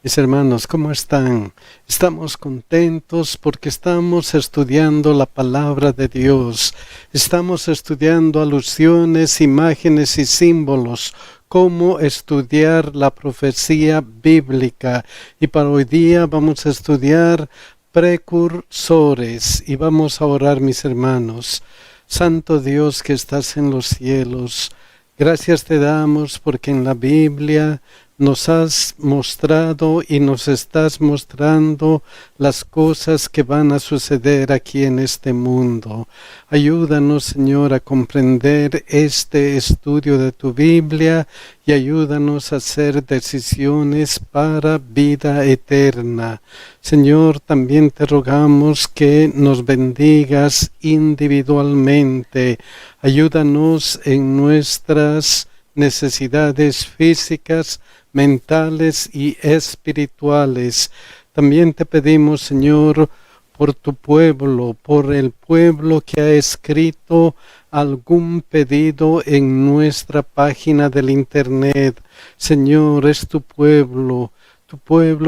Mis hermanos, ¿cómo están? Estamos contentos porque estamos estudiando la palabra de Dios. Estamos estudiando alusiones, imágenes y símbolos, cómo estudiar la profecía bíblica. Y para hoy día vamos a estudiar precursores y vamos a orar, mis hermanos. Santo Dios que estás en los cielos, gracias te damos porque en la Biblia nos has mostrado y nos estás mostrando las cosas que van a suceder aquí en este mundo. Ayúdanos, Señor, a comprender este estudio de tu Biblia y ayúdanos a hacer decisiones para vida eterna. Señor, también te rogamos que nos bendigas individualmente. Ayúdanos en nuestras necesidades físicas, mentales y espirituales. También te pedimos, Señor, por tu pueblo, por el pueblo que ha escrito algún pedido en nuestra página del internet. Señor, es tu pueblo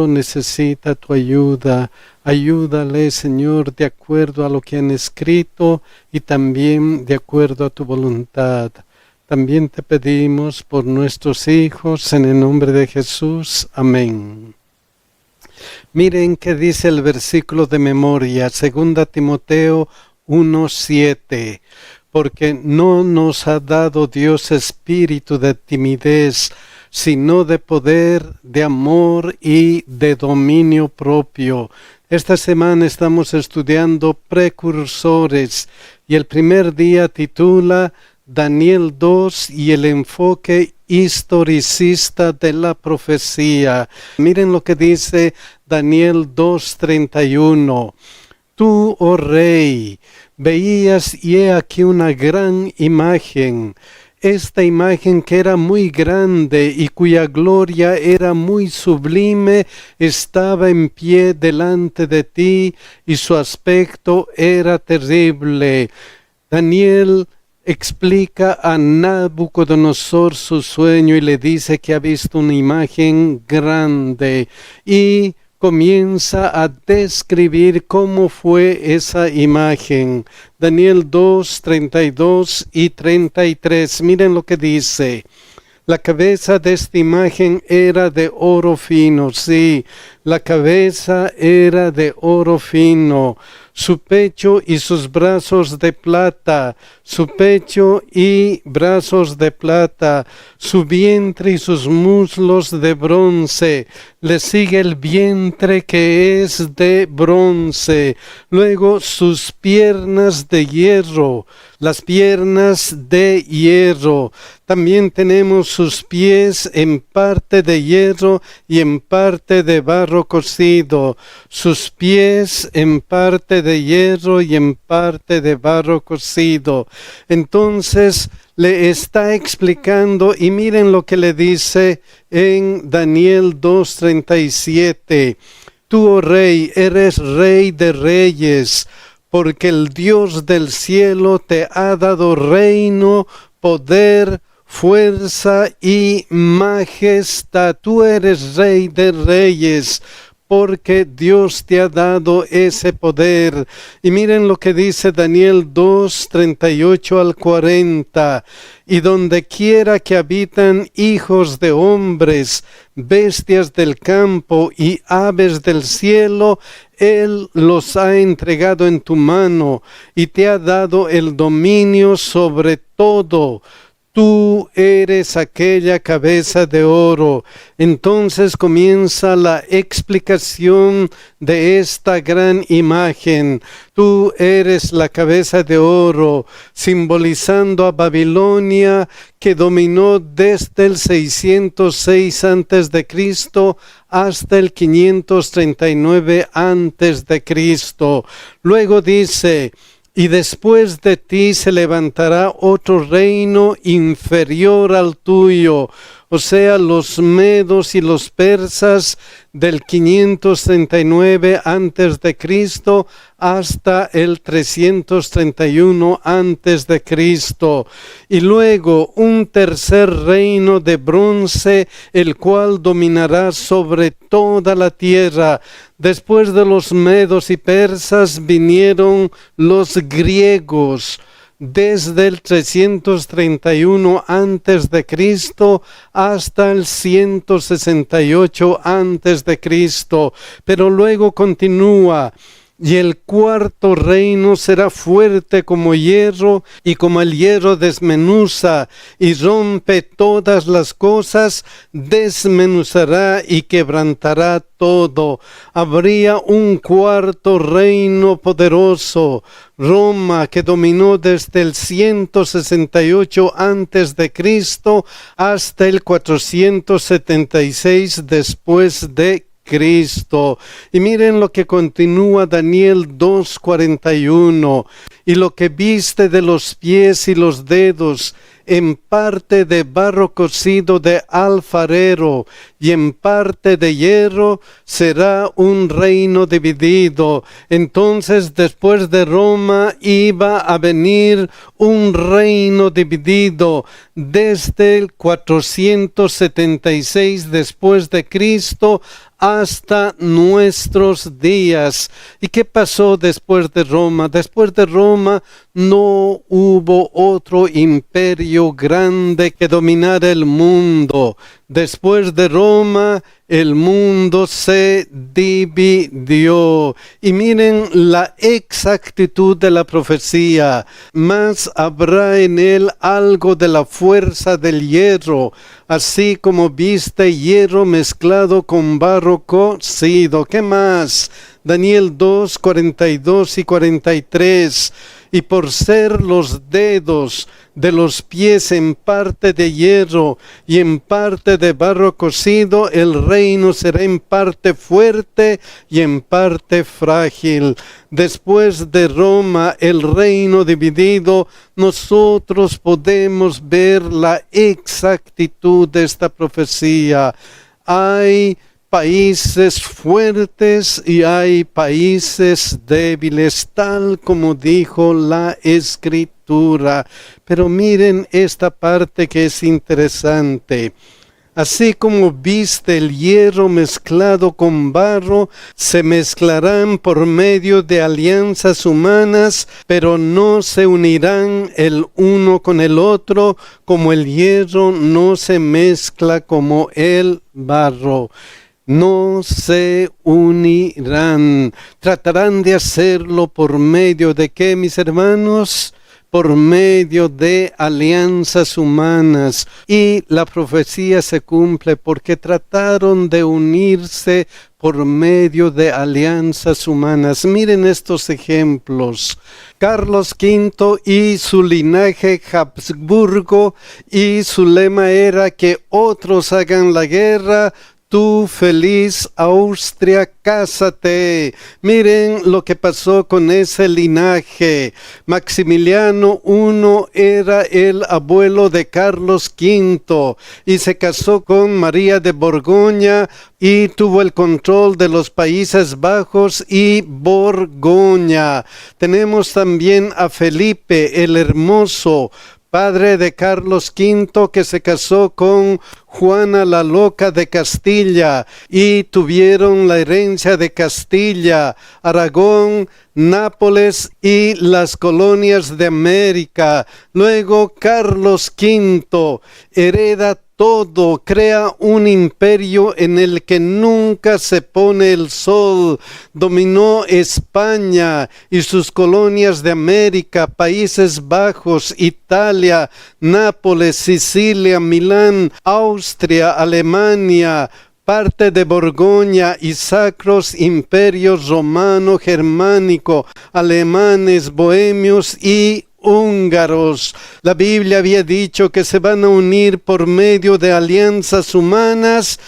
necesita tu ayuda. Ayúdale, Señor, de acuerdo a lo que han escrito y también de acuerdo a tu voluntad. También te pedimos por nuestros hijos, en el nombre de Jesús. Amén. Miren qué dice el versículo de memoria, 2 Timoteo 1:7. Porque no nos ha dado Dios espíritu de timidez, sino de poder, de amor y de dominio propio. Esta semana estamos estudiando precursores y el primer día titula Daniel 2 y el enfoque historicista de la profecía. Miren lo que dice Daniel 2:31. Tú, oh rey, veías y he aquí una gran imagen. Esta imagen que era muy grande y cuya gloria era muy sublime, estaba en pie delante de ti y su aspecto era terrible. Daniel explica a Nabucodonosor su sueño y le dice que ha visto una imagen grande y comienza a describir cómo fue esa imagen. Daniel 2:32 y 33. Miren lo que dice. La cabeza de esta imagen era de oro fino, sí, la cabeza era de oro fino, su pecho y sus brazos de plata, su pecho y brazos de plata, su vientre y sus muslos de bronce, le sigue el vientre que es de bronce, luego sus piernas de hierro, las piernas de hierro. También tenemos sus pies en parte de hierro y en parte de barro cocido. Sus pies en parte de hierro y en parte de barro cocido. Entonces le está explicando y miren lo que le dice en Daniel 2:37. Tú, oh rey, eres rey de reyes, porque el Dios del cielo te ha dado reino, poder, fuerza y majestad. Tú eres rey de reyes, porque Dios te ha dado ese poder. Y miren lo que dice Daniel 2:38 al 40. Y donde quiera que habitan hijos de hombres, bestias del campo y aves del cielo, Él los ha entregado en tu mano y te ha dado el dominio sobre todo. Tú eres aquella cabeza de oro. Entonces comienza la explicación de esta gran imagen. Tú eres la cabeza de oro, simbolizando a Babilonia, que dominó desde el 606 a.C. hasta el 539 a.C. Luego dice: y después de ti se levantará otro reino inferior al tuyo. o sea, los medos y los persas del 539 antes de Cristo hasta el 331 antes de Cristo, y luego un tercer reino de bronce, el cual dominará sobre toda la tierra. Después de los medos y persas vinieron los griegos, desde el 331 antes de Cristo hasta el 168 antes de Cristo. Pero luego continúa: y el cuarto reino será fuerte como hierro, y como el hierro desmenuza y rompe todas las cosas, desmenuzará y quebrantará todo. Habría un cuarto reino poderoso, Roma, que dominó desde el 168 antes de Cristo hasta el 476 después de Cristo. Y miren lo que continúa Daniel 2:41: y lo que viste de los pies y los dedos, en parte de barro cocido de alfarero y en parte de hierro, será un reino dividido. Entonces, después de Roma iba a venir un reino dividido desde el 476 después de Cristo hasta nuestros días. ¿Y qué pasó después de Roma? Después de Roma no hubo otro imperio grande que dominara el mundo. Después de Roma, el mundo se dividió. Y miren la exactitud de la profecía: mas habrá en él algo de la fuerza del hierro, así como viste hierro mezclado con barro cocido. ¿Qué más? Daniel 2, 42 y 43. Y por ser los dedos de los pies en parte de hierro y en parte de barro cocido, el reino será en parte fuerte y en parte frágil. Después de Roma, el reino dividido, nosotros podemos ver la exactitud de esta profecía. Hay países fuertes y hay países débiles, tal como dijo la Escritura. Pero miren esta parte que es interesante. Así como viste el hierro mezclado con barro, se mezclarán por medio de alianzas humanas, pero no se unirán el uno con el otro, como el hierro no se mezcla como el barro. No se unirán. Tratarán de hacerlo por medio de ¿qué, mis hermanos? Por medio de alianzas humanas. Y la profecía se cumple porque trataron de unirse por medio de alianzas humanas. Miren estos ejemplos. Carlos V y su linaje Habsburgo, y su lema era que otros hagan la guerra, tú, feliz Austria, cásate. Miren lo que pasó con ese linaje. Maximiliano I era el abuelo de Carlos V y se casó con María de Borgoña y tuvo el control de los Países Bajos y Borgoña. Tenemos también a Felipe el Hermoso, padre de Carlos V, que se casó con Juana la Loca de Castilla y tuvieron la herencia de Castilla, Aragón, Nápoles y las colonias de América. Luego Carlos V hereda todo, crea un imperio en el que nunca se pone el sol. Dominó España y sus colonias de América, Países Bajos, Italia, Nápoles, Sicilia, Milán, Austria, Alemania, parte de Borgoña y sacros imperios romano, germánico, alemanes, bohemios y húngaros. La Biblia había dicho que se van a unir por medio de alianzas humanas,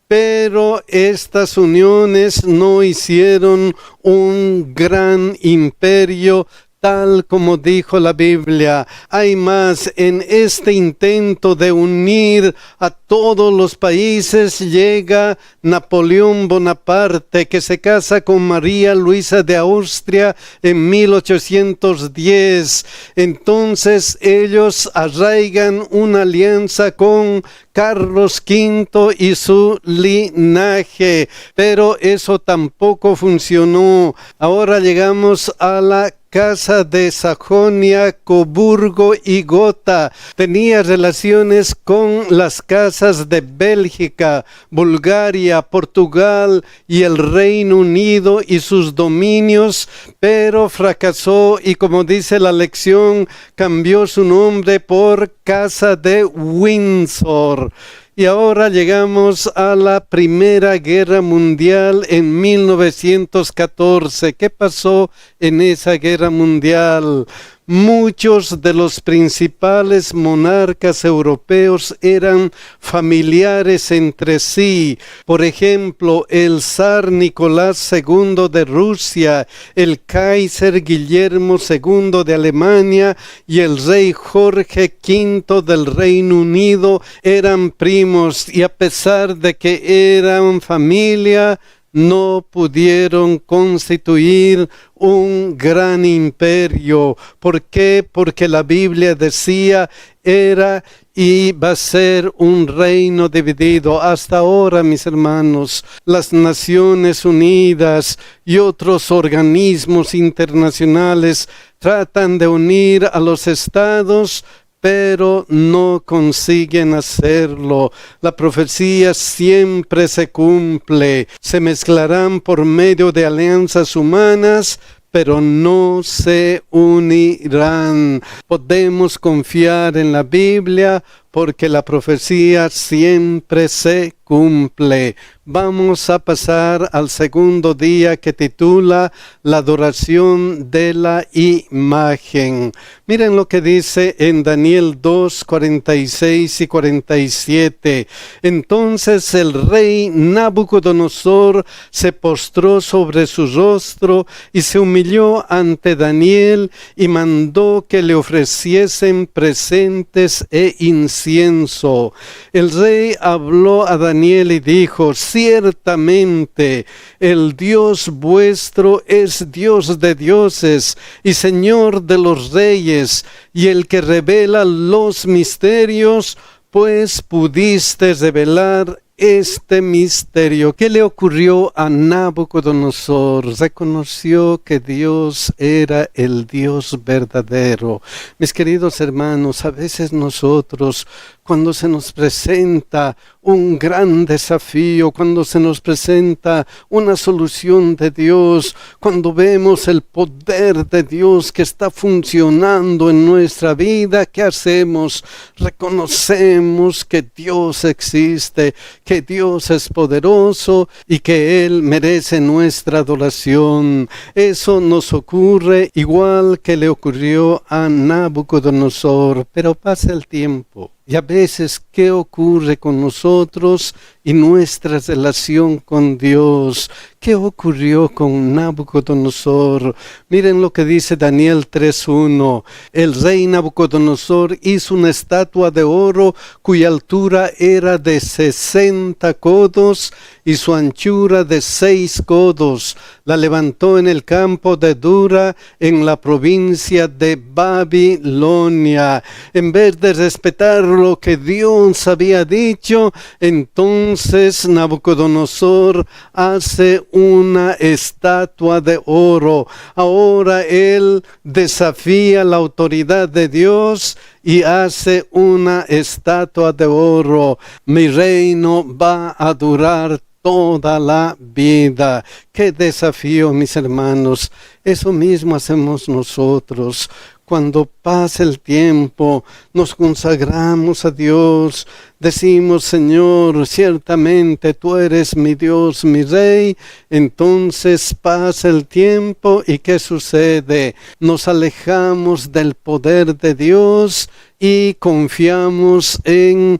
pero estas uniones no hicieron un gran imperio tal como dijo la Biblia. Hay más en este intento de unir a todos los países. Llega Napoleón Bonaparte, que se casa con María Luisa de Austria en 1810. Entonces ellos arraigan una alianza con Carlos V y su linaje, pero eso tampoco funcionó. Ahora llegamos a la Casa de Sajonia, Coburgo y Gotha. Tenía relaciones con las casas de Bélgica, Bulgaria, Portugal y el Reino Unido y sus dominios, pero fracasó y, como dice la lección, cambió su nombre por Casa de Windsor. Y ahora llegamos a la Primera Guerra Mundial en 1914. ¿Qué pasó en esa guerra mundial? Muchos de los principales monarcas europeos eran familiares entre sí. Por ejemplo, el zar Nicolás II de Rusia, el Kaiser Guillermo II de Alemania y el rey Jorge V del Reino Unido eran primos, y a pesar de que eran familia, no pudieron constituir un gran imperio. ¿Por qué? Porque la Biblia decía era y va a ser un reino dividido. Hasta ahora, mis hermanos, las Naciones Unidas y otros organismos internacionales tratan de unir a los estados, pero no consiguen hacerlo. La profecía siempre se cumple. Se mezclarán por medio de alianzas humanas, pero no se unirán. Podemos confiar en la Biblia porque la profecía siempre se cumple. Vamos a pasar al segundo día, que titula La adoración de la imagen. Miren lo que dice en Daniel 2, 46 y 47. Entonces el rey Nabucodonosor se postró sobre su rostro y se humilló ante Daniel y mandó que le ofreciesen presentes e incienso. El rey habló a Daniel y dijo: ciertamente el Dios vuestro es Dios de dioses y Señor de los reyes, y el que revela los misterios, pues pudiste revelar este misterio. ¿Qué le ocurrió a Nabucodonosor? Reconoció que Dios era el Dios verdadero. Mis queridos hermanos, a veces nosotros, cuando se nos presenta un gran desafío, cuando se nos presenta una solución de Dios, cuando vemos el poder de Dios que está funcionando en nuestra vida, ¿qué hacemos? Reconocemos que Dios existe, que Dios es poderoso y que Él merece nuestra adoración. Eso nos ocurre igual que le ocurrió a Nabucodonosor, pero pasa el tiempo. Y a veces, ¿qué ocurre con nosotros y nuestra relación con Dios? ¿Qué ocurrió con Nabucodonosor? Miren lo que dice Daniel 3:1. El rey Nabucodonosor hizo una estatua de oro cuya altura era de 60 codos y su anchura de 6 codos. La levantó en el campo de Dura, en la provincia de Babilonia. En vez de respetar lo que Dios había dicho, entonces Nabucodonosor hace una estatua de oro. Ahora él desafía la autoridad de Dios y hace una estatua de oro. Mi reino va a durar toda la vida. ¡Qué desafío, mis hermanos! Eso mismo hacemos nosotros. Cuando pasa el tiempo, nos consagramos a Dios, decimos: Señor, ciertamente tú eres mi Dios, mi Rey. Entonces pasa el tiempo y ¿qué sucede? Nos alejamos del poder de Dios y confiamos en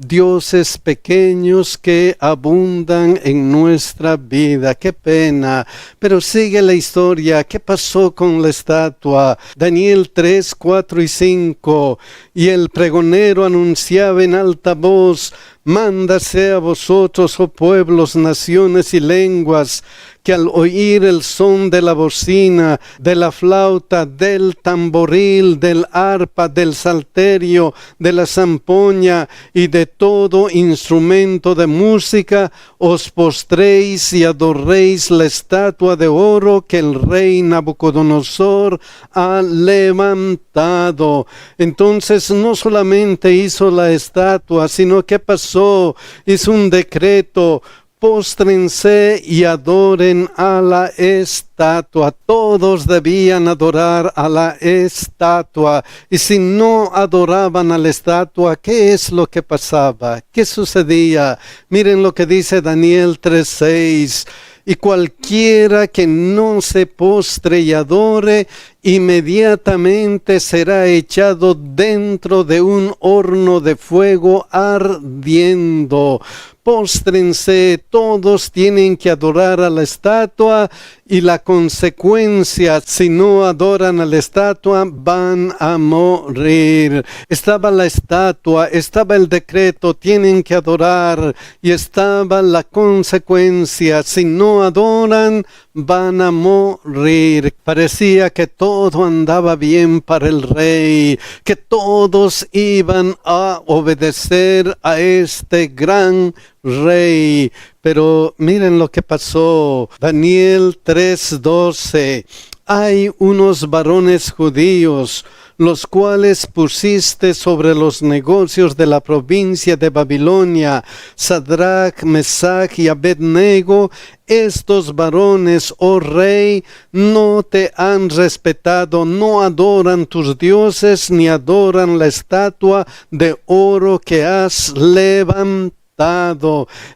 dioses pequeños que abundan en nuestra vida. ¡Qué pena! Pero sigue la historia. ¿Qué pasó con la estatua? Daniel 3, 4 y 5. Y el pregonero anunciaba en alta voz: mándase a vosotros, oh pueblos, naciones y lenguas, que al oír el son de la bocina, de la flauta, del tamboril, del arpa, del salterio, de la zampoña y de todo instrumento de música, os postréis y adoréis la estatua de oro que el rey Nabucodonosor ha levantado. Entonces no solamente hizo la estatua, sino que pasó, hizo un decreto: póstrense y adoren a la estatua. Todos debían adorar a la estatua. Y si no adoraban a la estatua, ¿qué es lo que pasaba? ¿Qué sucedía? Miren lo que dice Daniel 3:6. Y cualquiera que no se postre y adore, inmediatamente será echado dentro de un horno de fuego ardiendo. Póstrense, todos tienen que adorar a la estatua, y la consecuencia, si no adoran a la estatua, van a morir. Estaba la estatua, estaba el decreto: tienen que adorar, y estaba la consecuencia: si no adoran, van a morir. Parecía que todo andaba bien para el rey, que todos iban a obedecer a este gran rey. Pero miren lo que pasó. Daniel 3:12. Hay unos varones judíos, los cuales pusiste sobre los negocios de la provincia de Babilonia, Sadrach, Mesach y Abednego. Estos varones, oh rey, no te han respetado, no adoran tus dioses, ni adoran la estatua de oro que has levantado.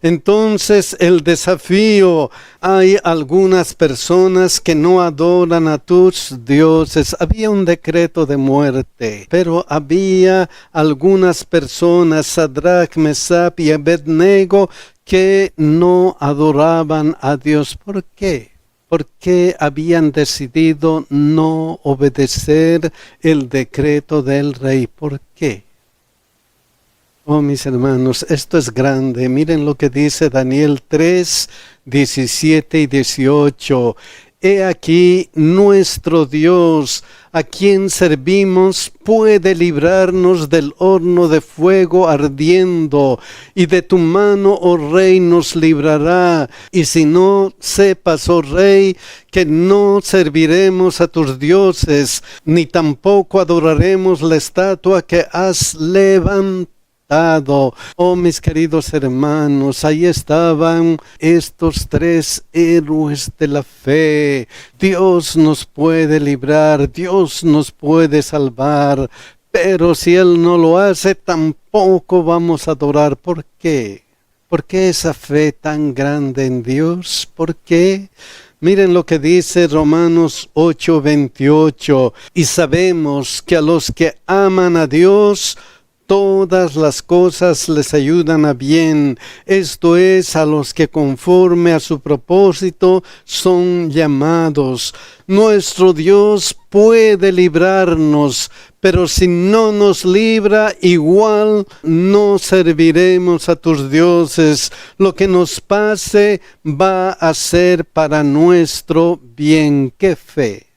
Entonces el desafío: hay algunas personas que no adoran a tus dioses. Había un decreto de muerte, pero había algunas personas, Sadrach, Mesach y Abednego, que no adoraban a Dios. ¿Por qué? Porque habían decidido no obedecer el decreto del rey. ¿Por qué? Oh, mis hermanos, esto es grande. Miren lo que dice Daniel 3, 17 y 18. He aquí nuestro Dios, a quien servimos, puede librarnos del horno de fuego ardiendo, y de tu mano, oh rey, nos librará. Y si no, sepas, oh rey, que no serviremos a tus dioses, ni tampoco adoraremos la estatua que has levantado. Oh, mis queridos hermanos, ahí estaban estos tres héroes de la fe. Dios nos puede librar, Dios nos puede salvar, pero si Él no lo hace, tampoco vamos a adorar. ¿Por qué? ¿Por qué esa fe tan grande en Dios? ¿Por qué? Miren lo que dice Romanos 8:28. Y sabemos que a los que aman a Dios, todas las cosas les ayudan a bien, esto es, a los que conforme a su propósito son llamados. Nuestro Dios puede librarnos, pero si no nos libra, igual no serviremos a tus dioses. Lo que nos pase va a ser para nuestro bien. ¡Qué fe!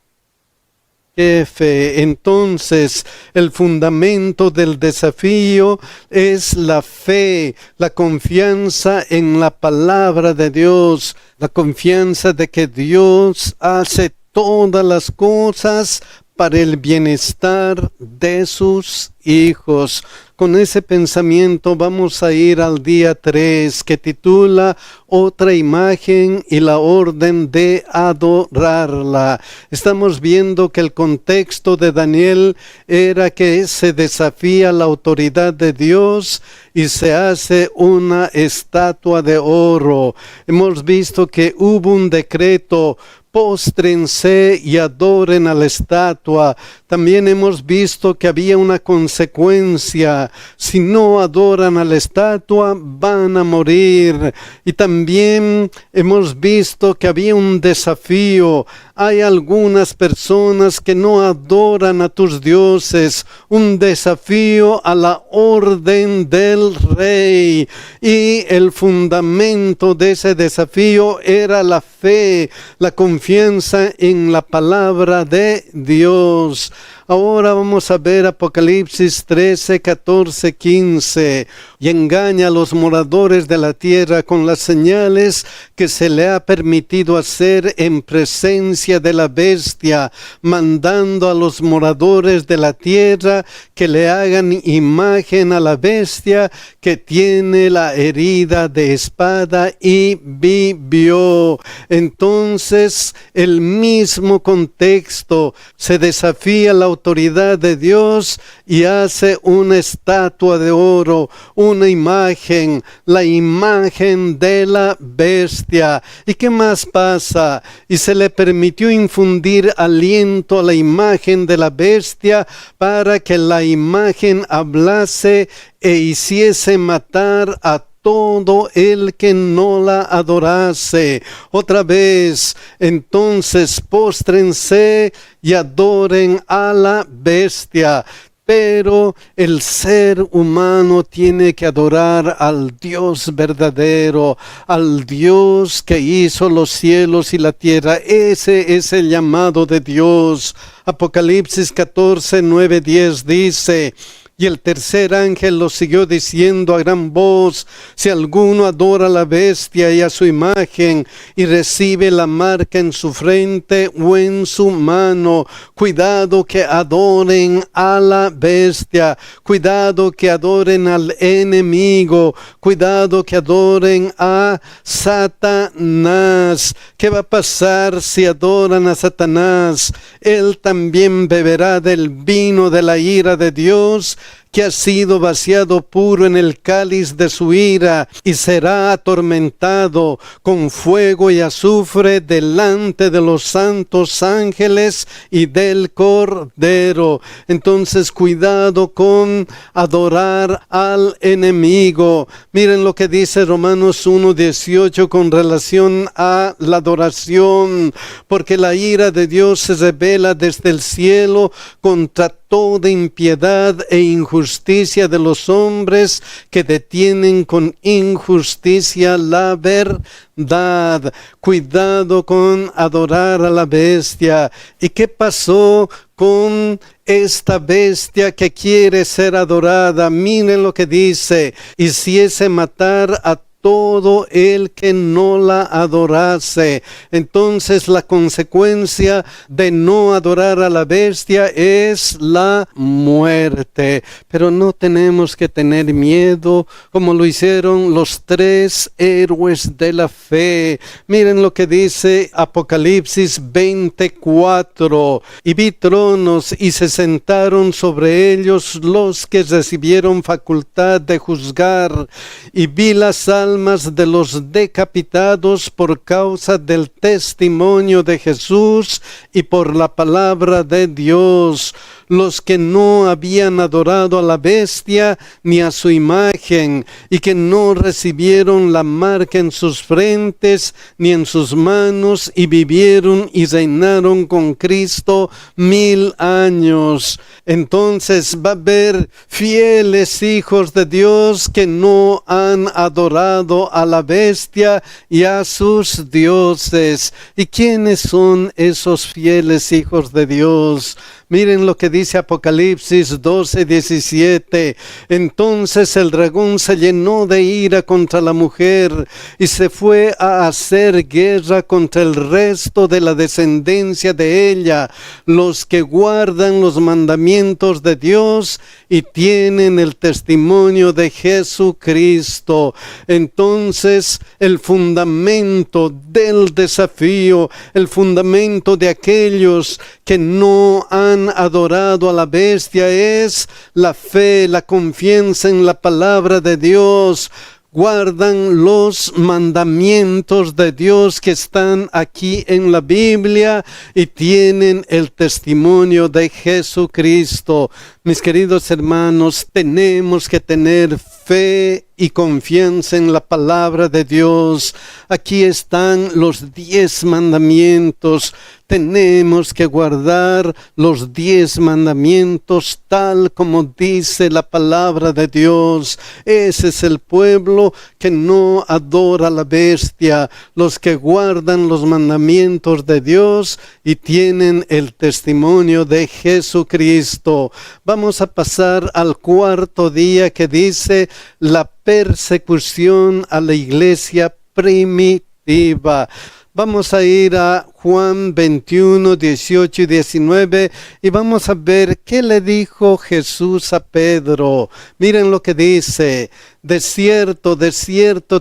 ¡Qué fe! Entonces, el fundamento del desafío es la fe, la confianza en la palabra de Dios, la confianza de que Dios hace todas las cosas para el bienestar de sus hijos. Con ese pensamiento vamos a ir al día 3, que titula Otra imagen y la orden de adorarla. Estamos viendo que el contexto de Daniel era que se desafía la autoridad de Dios y se hace una estatua de oro. Hemos visto que hubo un decreto: póstrense y adoren a la estatua. También hemos visto que había una consecuencia: si no adoran a la estatua, van a morir. Y también hemos visto que había un desafío: hay algunas personas que no adoran a tus dioses, un desafío a la orden del rey. Y el fundamento de ese desafío era la fe, la confianza en la palabra de Dios. Ahora vamos a ver Apocalipsis 13, 14, 15. Y engaña a los moradores de la tierra con las señales que se le ha permitido hacer en presencia de la bestia, mandando a los moradores de la tierra que le hagan imagen a la bestia que tiene la herida de espada y vivió. Entonces, el mismo contexto: se desafía la autoridad de Dios y hace una estatua de oro, una imagen, la imagen de la bestia. ¿Y qué más pasa? Y se le permitió infundir aliento a la imagen de la bestia para que la imagen hablase e hiciese matar a todo el que no la adorase. Otra vez: entonces póstrense y adoren a la bestia. Pero el ser humano tiene que adorar al Dios verdadero, al Dios que hizo los cielos y la tierra. Ese es el llamado de Dios. Apocalipsis 14, 9, 10 dice: y el tercer ángel lo siguió diciendo a gran voz: si alguno adora a la bestia y a su imagen y recibe la marca en su frente o en su mano, cuidado que adoren a la bestia, cuidado que adoren al enemigo, cuidado que adoren a Satanás. ¿Qué va a pasar si adoran a Satanás? Él también beberá del vino de la ira de Dios, que ha sido vaciado puro en el cáliz de su ira, y será atormentado con fuego y azufre delante de los santos ángeles y del Cordero. Entonces, cuidado con adorar al enemigo. Miren lo que dice Romanos 1:18 con relación a la adoración: porque la ira de Dios se revela desde el cielo contra toda impiedad e injusticia de los hombres que detienen con injusticia la verdad. Cuidado con adorar a la bestia. ¿Y qué pasó con esta bestia que quiere ser adorada? Miren lo que dice: hiciese matar a todo el que no la adorase. Entonces, la consecuencia de no adorar a la bestia es la muerte. Pero no tenemos que tener miedo como lo hicieron los 3 héroes de la fe. Miren lo que dice Apocalipsis 24: y vi tronos y se sentaron sobre ellos los que recibieron facultad de juzgar, y vi las almas de los decapitados por causa del testimonio de Jesús y por la palabra de Dios, los que no habían adorado a la bestia ni a su imagen, y que no recibieron la marca en sus frentes ni en sus manos, y vivieron y reinaron con Cristo 1000 años. Entonces va a haber fieles hijos de Dios que no han adorado a la bestia y a sus dioses. ¿Y quiénes son esos fieles hijos de Dios? Miren lo que dice Apocalipsis 12:17. Entonces el dragón se llenó de ira contra la mujer y se fue a hacer guerra contra el resto de la descendencia de ella, los que guardan los mandamientos de Dios y tienen el testimonio de Jesucristo. Entonces, el fundamento del desafío, el fundamento de aquellos que no han adorado dado a la bestia es la fe, la confianza en la palabra de Dios. Guardan los mandamientos de Dios que están aquí en la Biblia y tienen el testimonio de Jesucristo. Mis queridos hermanos, tenemos que tener fe y confianza en la palabra de Dios. Aquí están los 10 mandamientos. Tenemos que guardar los 10 mandamientos tal como dice la palabra de Dios. Ese es el pueblo que no adora a la bestia, los que guardan los mandamientos de Dios y tienen el testimonio de Jesucristo. Vamos a pasar al cuarto día, que dice la persecución a la iglesia primitiva. Vamos a ir a Juan 21, 18 y 19 y vamos a ver qué le dijo Jesús a Pedro. Miren lo que dice: de cierto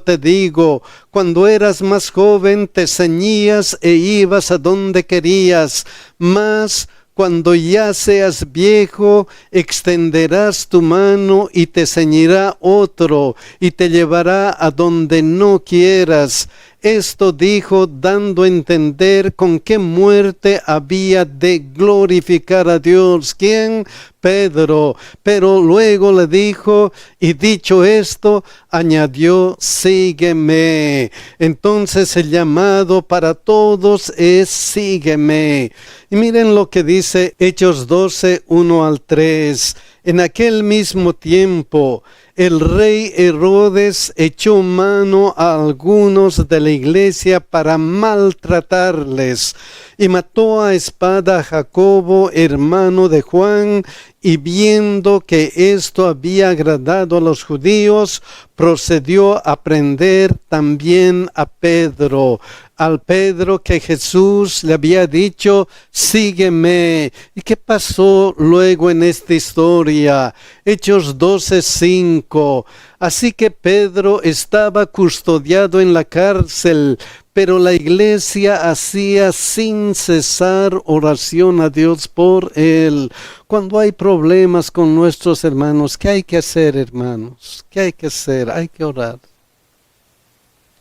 te digo, cuando eras más joven te ceñías e ibas a donde querías, mas cuando ya seas viejo, extenderás tu mano y te ceñirá otro y te llevará a donde no quieras. Esto dijo dando a entender con qué muerte había de glorificar a Dios. ¿Quién? Pedro. Pero luego le dijo, y dicho esto, añadió, sígueme. Entonces el llamado para todos es sígueme. Y miren lo que dice Hechos 12, 1 al 3. En aquel mismo tiempo, el rey Herodes echó mano a algunos de la iglesia para maltratarles y mató a espada a Jacobo, hermano de Juan, y viendo que esto había agradado a los judíos, procedió a prender también a Pedro. Al Pedro que Jesús le había dicho, sígueme. ¿Y qué pasó luego en esta historia? Hechos 12:5. Así que Pedro estaba custodiado en la cárcel, pero la iglesia hacía sin cesar oración a Dios por él. Cuando hay problemas con nuestros hermanos, ¿qué hay que hacer, hermanos? ¿Qué hay que hacer? Hay que orar.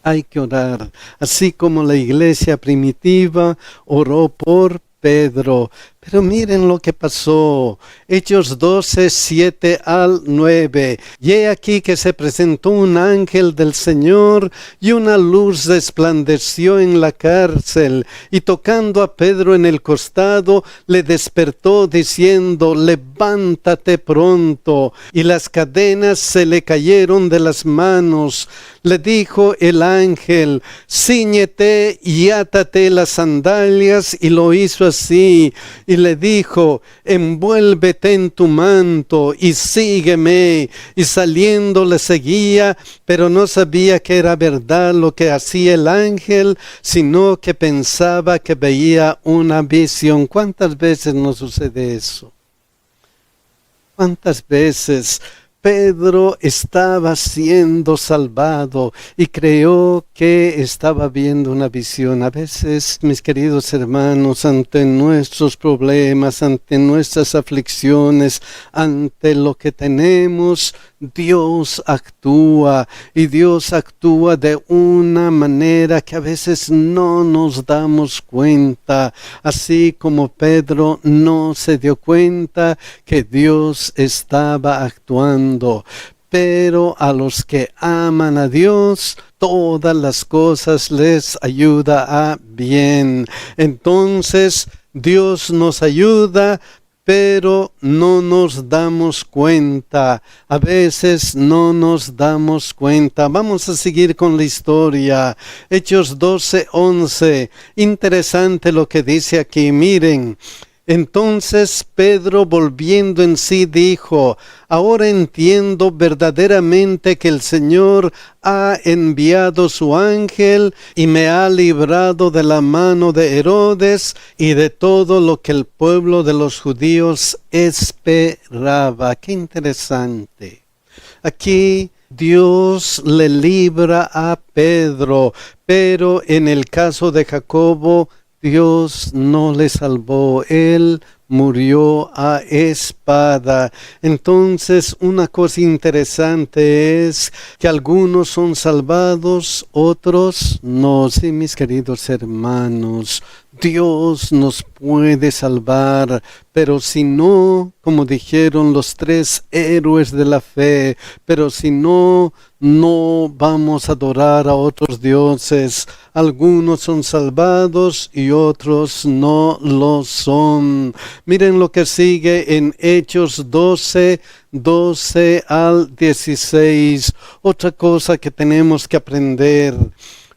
Hay que orar, así como la iglesia primitiva oró por Pedro. Pero miren lo que pasó. Hechos 12, 7 al 9. Y he aquí que se presentó un ángel del Señor y una luz resplandeció en la cárcel. Y tocando a Pedro en el costado, le despertó diciendo, levántate pronto. Y las cadenas se le cayeron de las manos. Le dijo el ángel, cíñete y átate las sandalias. Y lo hizo así. Y le dijo, envuélvete en tu manto y sígueme. Y saliendo le seguía, pero no sabía que era verdad lo que hacía el ángel, sino que pensaba que veía una visión. ¿Cuántas veces nos sucede eso? ¿Cuántas veces Pedro estaba siendo salvado y creyó que estaba viendo una visión? A veces, mis queridos hermanos, ante nuestros problemas, ante nuestras aflicciones, ante lo que tenemos, Dios actúa, y Dios actúa de una manera que a veces no nos damos cuenta, así como Pedro no se dio cuenta que Dios estaba actuando. Pero a los que aman a Dios, todas las cosas les ayuda a bien. Entonces, Dios nos ayuda, pero no nos damos cuenta. A veces no nos damos cuenta. Vamos a seguir con la historia. Hechos 12:11. Interesante lo que dice aquí. Miren. Entonces Pedro, volviendo en sí, dijo, ahora entiendo verdaderamente que el Señor ha enviado su ángel y me ha librado de la mano de Herodes y de todo lo que el pueblo de los judíos esperaba. Qué interesante. Aquí Dios le libra a Pedro, pero en el caso de Jacobo, Dios no le salvó. Él murió a espada. Entonces, una cosa interesante es que algunos son salvados, otros no. Sí, mis queridos hermanos, Dios nos puede salvar, pero si no, como dijeron los 3 héroes de la fe, pero si no, no vamos a adorar a otros dioses. Algunos son salvados y otros no lo son. Miren lo que sigue en Hechos 12 al 16. Otra cosa que tenemos que aprender.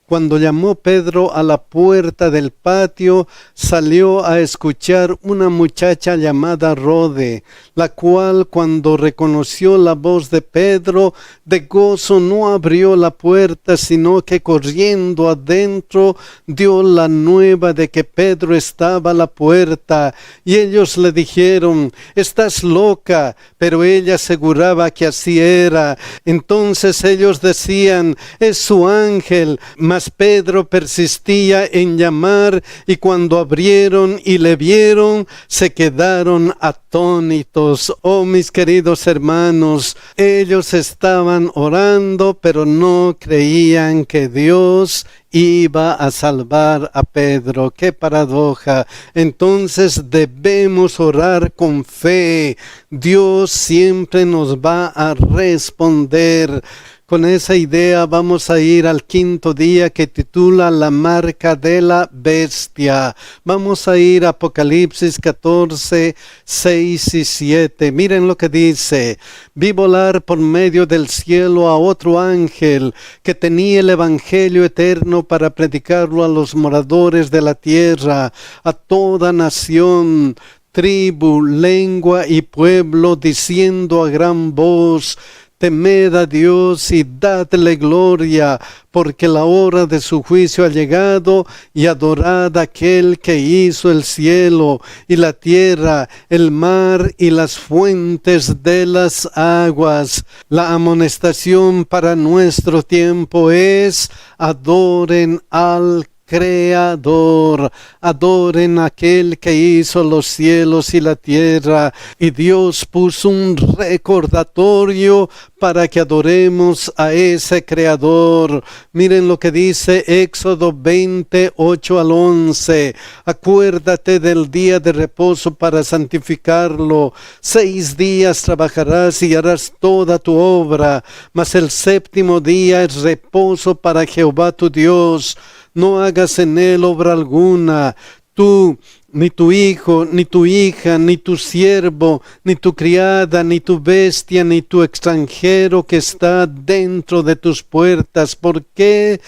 Cuando llamó Pedro a la puerta del patio, salió a escuchar una muchacha llamada Rode, la cual cuando reconoció la voz de Pedro, de gozo no abrió la puerta, sino que corriendo adentro dio la nueva de que Pedro estaba a la puerta. Y ellos le dijeron: «Estás loca», pero ella aseguraba que así era. Entonces ellos decían: «Es su ángel». Mas Pedro persistía en llamar, y cuando abrieron y le vieron, se quedaron atónitos. Oh, mis queridos hermanos, ellos estaban orando, pero no creían que Dios iba a salvar a Pedro. ¡Qué paradoja! Entonces debemos orar con fe. Dios siempre nos va a responder. Con esa idea vamos a ir al 5º día, que titula La marca de la bestia. Vamos a ir a Apocalipsis 14, 6 y 7. Miren lo que dice: «Vi volar por medio del cielo a otro ángel que tenía el evangelio eterno para predicarlo a los moradores de la tierra, a toda nación, tribu, lengua y pueblo, diciendo a gran voz: temed a Dios y dadle gloria, porque la hora de su juicio ha llegado, y adorad a aquel que hizo el cielo y la tierra, el mar y las fuentes de las aguas». La amonestación para nuestro tiempo es: adoren al Creador, adoren a aquel que hizo los cielos y la tierra. Y Dios puso un recordatorio para que adoremos a ese Creador. Miren lo que dice Éxodo 28 al 11. «Acuérdate del día de reposo para santificarlo. 6 días trabajarás y harás toda tu obra, mas el 7º día es reposo para Jehová tu Dios. No hagas en él obra alguna, tú, ni tu hijo, ni tu hija, ni tu siervo, ni tu criada, ni tu bestia, ni tu extranjero que está dentro de tus puertas». ¿Por qué?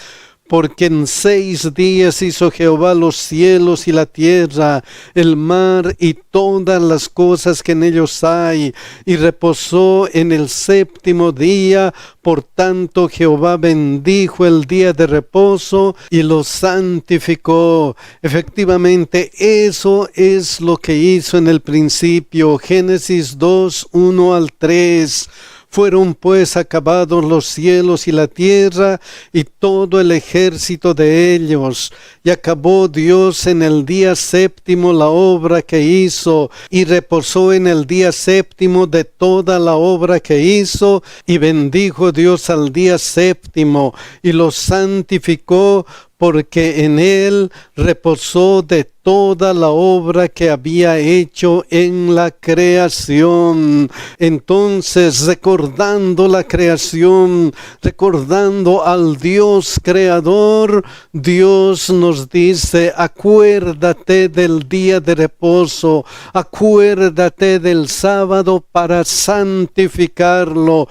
Porque en 6 días hizo Jehová los cielos y la tierra, el mar y todas las cosas que en ellos hay, y reposó en el 7º día. Por tanto, Jehová bendijo el día de reposo y lo santificó. Efectivamente, eso es lo que hizo en el principio. Génesis 2, 1 al 3. «Fueron pues acabados los cielos y la tierra y todo el ejército de ellos. Y acabó Dios en el día 7º la obra que hizo, y reposó en el día 7º de toda la obra que hizo, y bendijo Dios al día 7º y lo santificó, porque en él reposó de toda la obra que había hecho en la creación». Entonces, recordando la creación, recordando al Dios creador, Dios nos dice: acuérdate del día de reposo, acuérdate del sábado para santificarlo.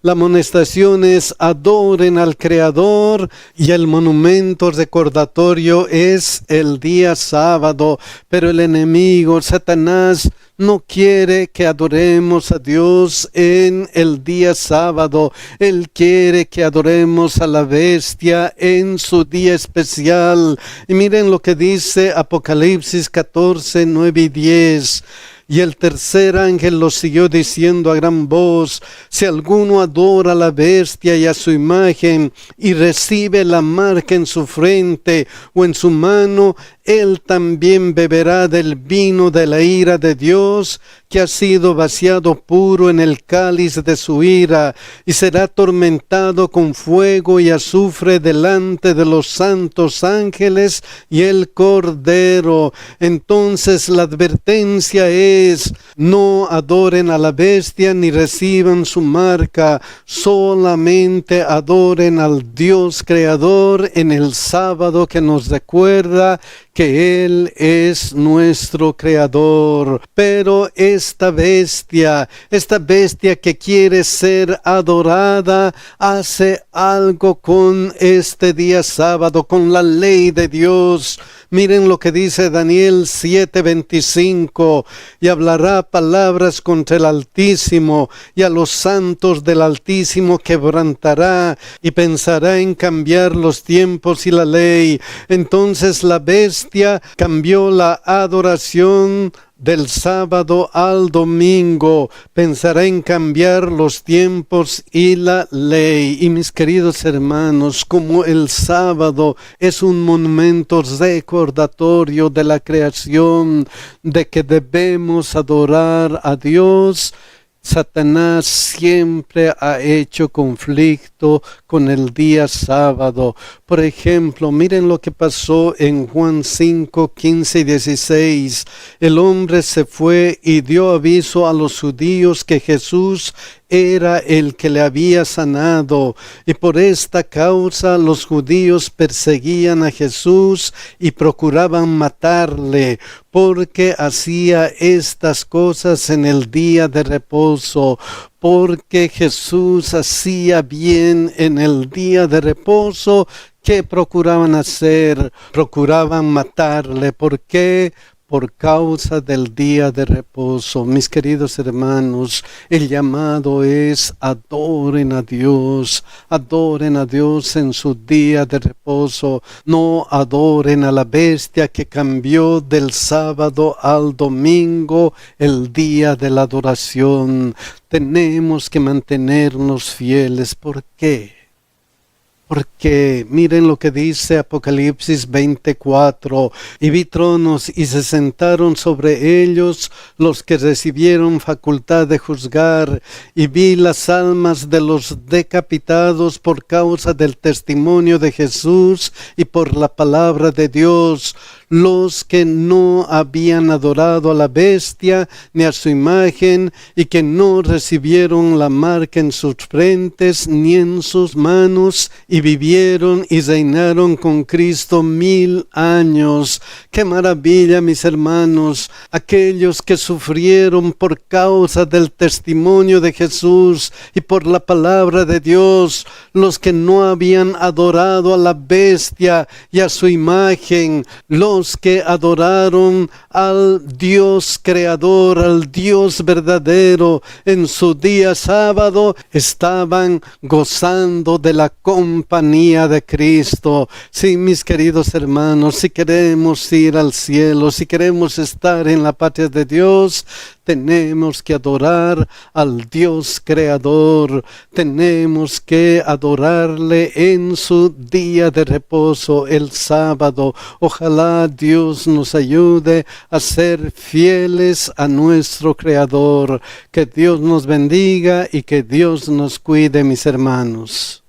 La amonestación es: adoren al Creador, y el monumento recordatorio es el día sábado. Pero el enemigo, Satanás, no quiere que adoremos a Dios en el día sábado. Él quiere que adoremos a la bestia en su día especial. Y miren lo que dice Apocalipsis 14, 9 y 10. Y el tercer ángel lo siguió diciendo a gran voz: si alguno adora a la bestia y a su imagen, y recibe la marca en su frente o en su mano, él también beberá del vino de la ira de Dios, que ha sido vaciado puro en el cáliz de su ira, y será atormentado con fuego y azufre delante de los santos ángeles y el Cordero. Entonces la advertencia es: no adoren a la bestia ni reciban su marca, solamente adoren al Dios creador en el sábado, que nos recuerda que Él es nuestro creador. Pero esta bestia que quiere ser adorada, hace algo con este día sábado, con la ley de Dios. Miren lo que dice Daniel 7:25: y hablará palabras contra el Altísimo, y a los santos del Altísimo quebrantará, y pensará en cambiar los tiempos y la ley. Entonces la bestia cambió la adoración del sábado al domingo, pensará en cambiar los tiempos y la ley. Y mis queridos hermanos, como el sábado es un monumento recordatorio de la creación, de que debemos adorar a Dios, Satanás siempre ha hecho conflicto con el día sábado. Por ejemplo, miren lo que pasó en Juan 5, 15 y 16. El hombre se fue y dio aviso a los judíos que Jesús era el que le había sanado, y por esta causa los judíos perseguían a Jesús y procuraban matarle, porque hacía estas cosas en el día de reposo. Porque Jesús hacía bien en el día de reposo, ¿qué procuraban hacer? Procuraban matarle. ¿Por qué? Por causa del día de reposo. Mis queridos hermanos, el llamado es: adoren a Dios en su día de reposo. No adoren a la bestia que cambió del sábado al domingo el día de la adoración. Tenemos que mantenernos fieles. ¿Por qué? Porque miren lo que dice Apocalipsis 24: y vi tronos y se sentaron sobre ellos los que recibieron facultad de juzgar, y vi las almas de los decapitados por causa del testimonio de Jesús y por la palabra de Dios, los que no habían adorado a la bestia ni a su imagen, y que no recibieron la marca en sus frentes ni en sus manos, y vivieron y reinaron con Cristo 1000 años. ¡Qué maravilla, mis hermanos! Aquellos que sufrieron por causa del testimonio de Jesús y por la palabra de Dios, los que no habían adorado a la bestia y a su imagen, los que adoraron al Dios creador, al Dios verdadero en su día sábado, estaban gozando de la compañía de Cristo. Sí, mis queridos hermanos, si queremos ir al cielo, si queremos estar en la patria de Dios, tenemos que adorar al Dios creador, tenemos que adorarle en su día de reposo, el sábado. Ojalá Dios nos ayude a ser fieles a nuestro creador. Que Dios nos bendiga y que Dios nos cuide, mis hermanos.